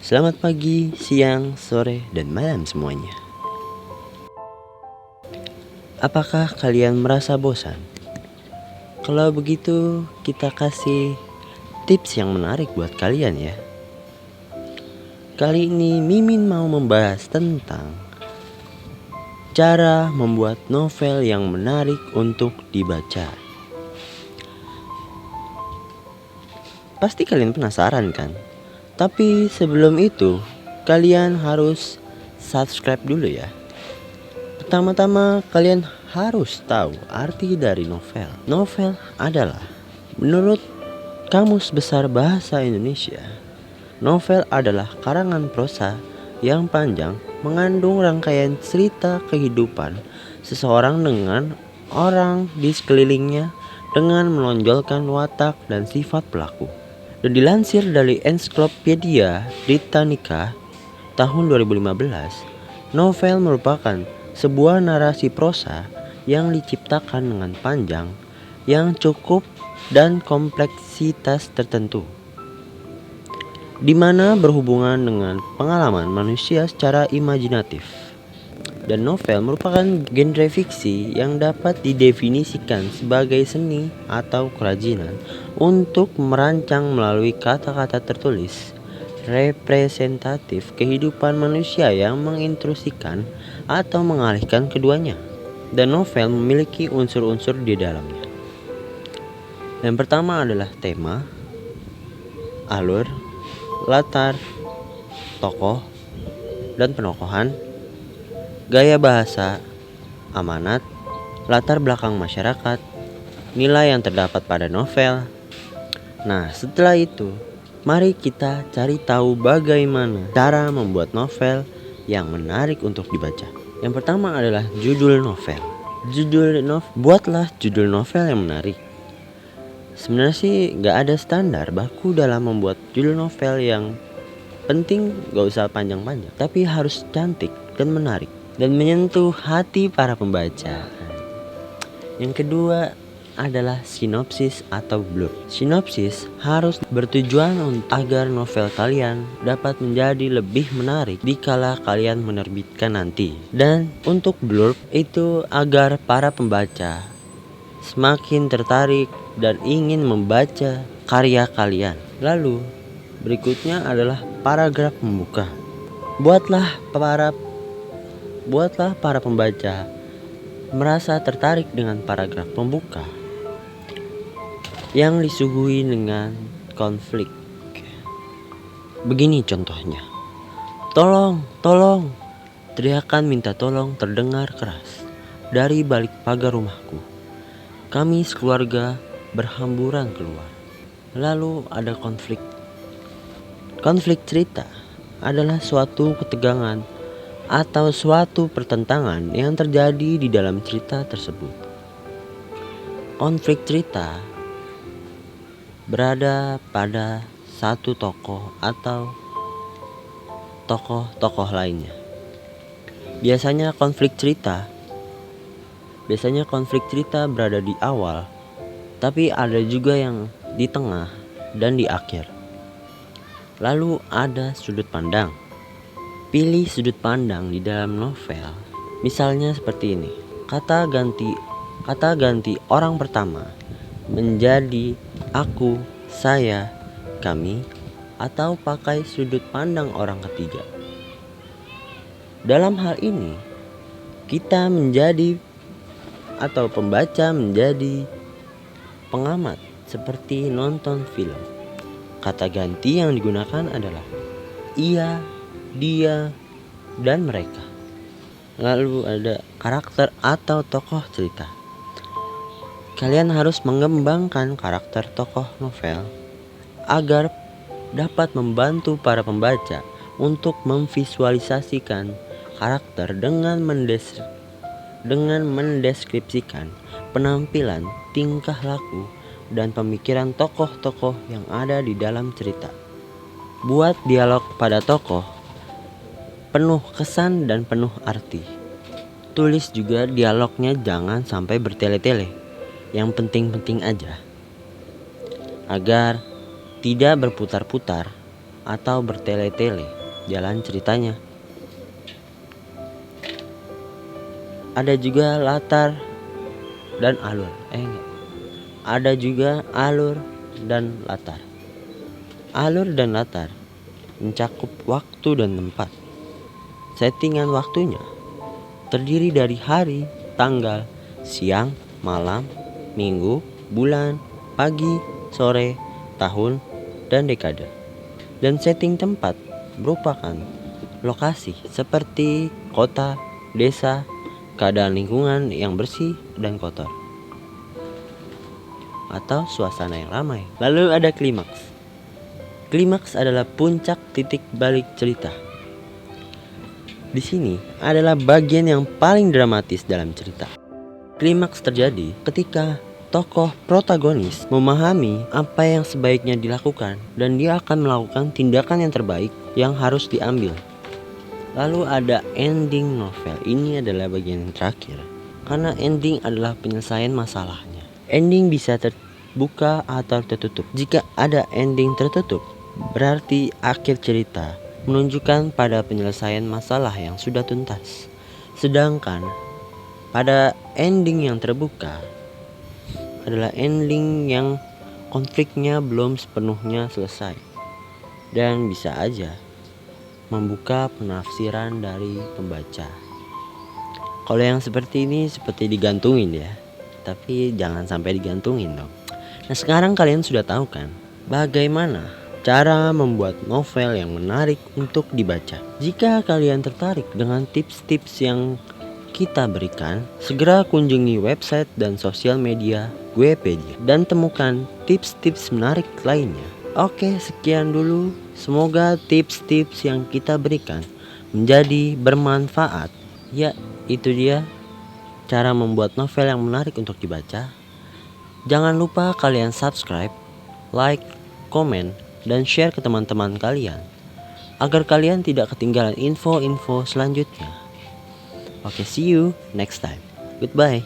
Selamat pagi, siang, sore, dan malam semuanya. Apakah kalian merasa bosan? Kalau begitu, kita kasih tips yang menarik buat kalian ya. Kali ini Mimin mau membahas tentang cara membuat novel yang menarik untuk dibaca. Pasti kalian penasaran kan? Tapi sebelum itu, kalian harus subscribe dulu ya. Pertama-tama kalian harus tahu arti dari novel. Novel adalah, menurut Kamus Besar Bahasa Indonesia, novel adalah karangan prosa yang panjang mengandung rangkaian cerita kehidupan seseorang dengan orang di sekelilingnya dengan menonjolkan watak dan sifat pelaku. Dan dilansir dari Ensiklopedia Britannica tahun 2015, novel merupakan sebuah narasi prosa yang diciptakan dengan panjang, yang cukup dan kompleksitas tertentu, di mana berhubungan dengan pengalaman manusia secara imajinatif. Dan novel merupakan genre fiksi yang dapat didefinisikan sebagai seni atau kerajinan untuk merancang melalui kata-kata tertulis representatif kehidupan manusia yang mengintrusikan atau mengalihkan keduanya. Dan novel memiliki unsur-unsur di dalamnya. Yang pertama adalah tema, alur, latar, tokoh, dan penokohan, gaya bahasa, amanat, latar belakang masyarakat, nilai yang terdapat pada novel. Nah, setelah itu, mari kita cari tahu bagaimana cara membuat novel yang menarik untuk dibaca. Yang pertama adalah judul novel. Buatlah judul novel yang menarik. Sebenarnya sih gak ada standar baku dalam membuat judul novel. Yang penting gak usah panjang-panjang, tapi harus cantik dan menarik dan menyentuh hati para pembaca. Yang kedua adalah sinopsis atau blurb. Sinopsis harus bertujuan agar novel kalian dapat menjadi lebih menarik dikala kalian menerbitkan nanti. Dan untuk blurb itu agar para pembaca semakin tertarik dan ingin membaca karya kalian. Lalu berikutnya adalah paragraf pembuka. Buatlah para pembaca merasa tertarik dengan paragraf pembuka yang disuguhi dengan konflik. Begini contohnya. Tolong, tolong. Teriakan minta tolong terdengar keras dari balik pagar rumahku. Kami sekeluarga berhamburan keluar. Lalu ada konflik. Konflik cerita adalah suatu ketegangan atau suatu pertentangan yang terjadi di dalam cerita tersebut. Konflik cerita berada pada satu tokoh atau tokoh-tokoh lainnya. Biasanya konflik cerita berada di awal, tapi ada juga yang di tengah dan di akhir. Lalu ada sudut pandang. Pilih sudut pandang di dalam novel. Misalnya seperti ini. Kata ganti orang pertama menjadi aku, saya, kami, atau pakai sudut pandang orang ketiga. Dalam hal ini, kita menjadi atau pembaca menjadi pengamat seperti nonton film. Kata ganti yang digunakan adalah ia, dia, dan mereka. Lalu ada karakter atau tokoh cerita. Kalian harus mengembangkan karakter tokoh novel agar dapat membantu para pembaca untuk memvisualisasikan karakter dengan mendeskripsikan penampilan, tingkah laku, dan pemikiran tokoh-tokoh yang ada di dalam cerita. Buat dialog pada tokoh penuh kesan dan penuh arti. Tulis juga dialognya jangan sampai bertele-tele, yang penting-penting aja, agar tidak berputar-putar atau bertele-tele. jalan ceritanya. Ada juga latar dan alur. Ada juga alur dan latar. Alur dan latar mencakup waktu dan tempat. Settingan waktunya terdiri dari hari, tanggal, siang, malam, minggu, bulan, pagi, sore, tahun, dan dekade. Dan setting tempat merupakan lokasi seperti kota, desa, keadaan lingkungan yang bersih dan kotor, atau suasana yang ramai. Lalu ada klimaks. Klimaks adalah puncak titik balik cerita. Di sini adalah bagian yang paling dramatis dalam cerita. Klimaks terjadi ketika tokoh protagonis memahami apa yang sebaiknya dilakukan dan dia akan melakukan tindakan yang terbaik yang harus diambil. Lalu ada ending novel. Ini adalah bagian yang terakhir, karena ending adalah penyelesaian masalahnya. Ending bisa terbuka atau tertutup. Jika ada ending tertutup, berarti akhir cerita menunjukkan pada penyelesaian masalah yang sudah tuntas. Sedangkan pada ending yang terbuka adalah ending yang konfliknya belum sepenuhnya selesai dan bisa aja membuka penafsiran dari pembaca. Kalau yang seperti ini seperti digantungin ya, tapi jangan sampai digantungin dong. Nah, sekarang kalian sudah tahu kan bagaimana cara membuat novel yang menarik untuk dibaca. Jika kalian tertarik dengan tips-tips yang kita berikan, segera kunjungi website dan sosial media Guepedia dan temukan tips-tips menarik lainnya. Oke, sekian dulu. Semoga tips-tips yang kita berikan menjadi bermanfaat. Ya, itu dia cara membuat novel yang menarik untuk dibaca. Jangan lupa kalian subscribe, like, komen, dan share ke teman-teman kalian agar kalian tidak ketinggalan info-info selanjutnya. Oke, see you next time. Goodbye.